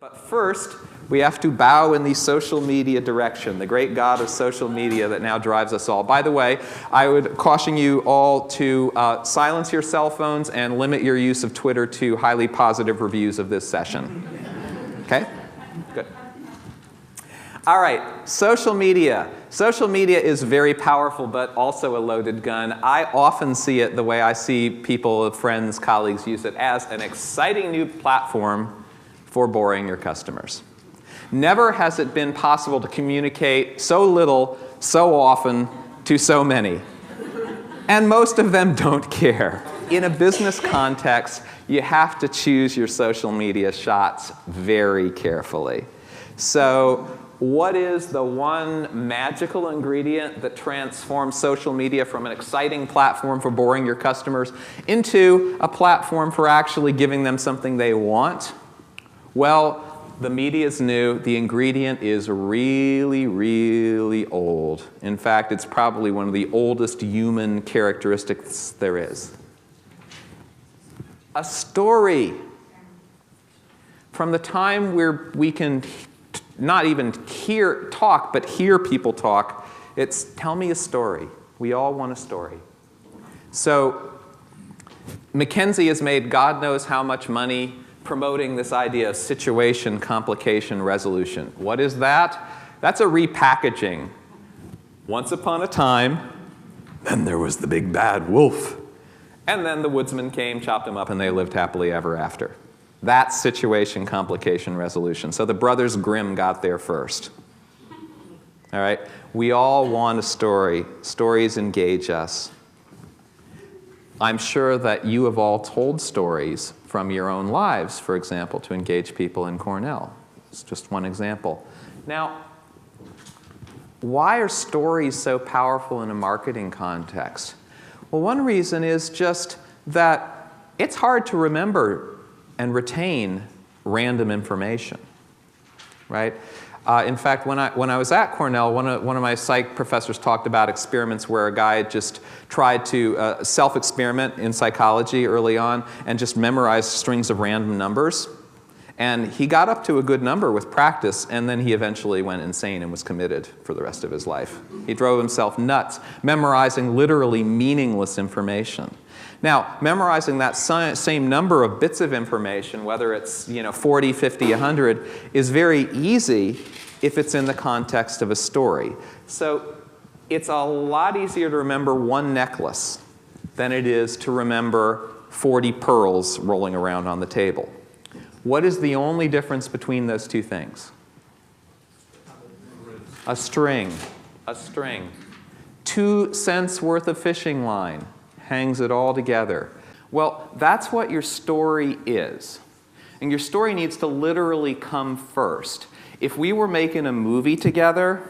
But first, we have to bow in the social media direction, the great god of social media that now drives us all. By the way, I would caution you all to silence your cell phones and limit your use of Twitter to highly positive reviews of this session. Okay? Good. All right, social media. Social media is very powerful, but also a loaded gun. I often see it the way I see people, friends, colleagues use it as an exciting new platform for boring your customers. Never has it been possible to communicate so little, so often, to so many. And most of them don't care. In a business context, you have to choose your social media shots very carefully. So, what is the one magical ingredient that transforms social media from an exciting platform for boring your customers into a platform for actually giving them something they want? Well, the media is new. The ingredient is really, really old. In fact, it's probably one of the oldest human characteristics there is. A story. From the time where we can not even talk, but hear people talk, it's tell me a story. We all want a story. So, McKinsey has made God knows how much money promoting this idea of situation, complication, resolution. What is that? That's a repackaging. Once upon a time, then there was the big bad wolf. And then the woodsman came, chopped him up, and they lived happily ever after. That's situation, complication, resolution. So the Brothers Grimm got there first. All right? We all want a story. Stories engage us. I'm sure that you have all told stories from your own lives, for example, to engage people in Cornell. It's just one example. Now, why are stories so powerful in a marketing context? Well, one reason is just that it's hard to remember and retain random information, right? In fact, when I was at Cornell, one of my psych professors talked about experiments where a guy just tried to self-experiment in psychology early on and just memorize strings of random numbers. And he got up to a good number with practice, and then he eventually went insane and was committed for the rest of his life. He drove himself nuts, memorizing literally meaningless information. Now, memorizing that same number of bits of information, whether it's 40, 50, 100, is very easy if it's in the context of a story. So it's a lot easier to remember one necklace than it is to remember 40 pearls rolling around on the table. What is the only difference between those two things? A string. A string. 2 cents worth of fishing line hangs it all together. Well, that's what your story is. And your story needs to literally come first. If we were making a movie together,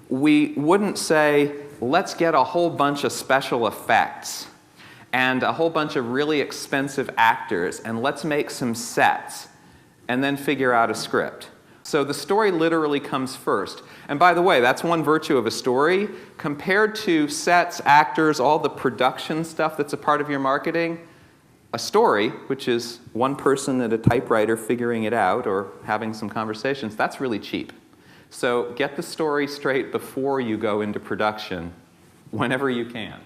we wouldn't say, let's get a whole bunch of special effects and a whole bunch of really expensive actors, and let's make some sets, and then figure out a script. So the story literally comes first. And by the way, that's one virtue of a story. Compared to sets, actors, all the production stuff that's a part of your marketing, a story, which is one person at a typewriter figuring it out or having some conversations, that's really cheap. So get the story straight before you go into production, whenever you can.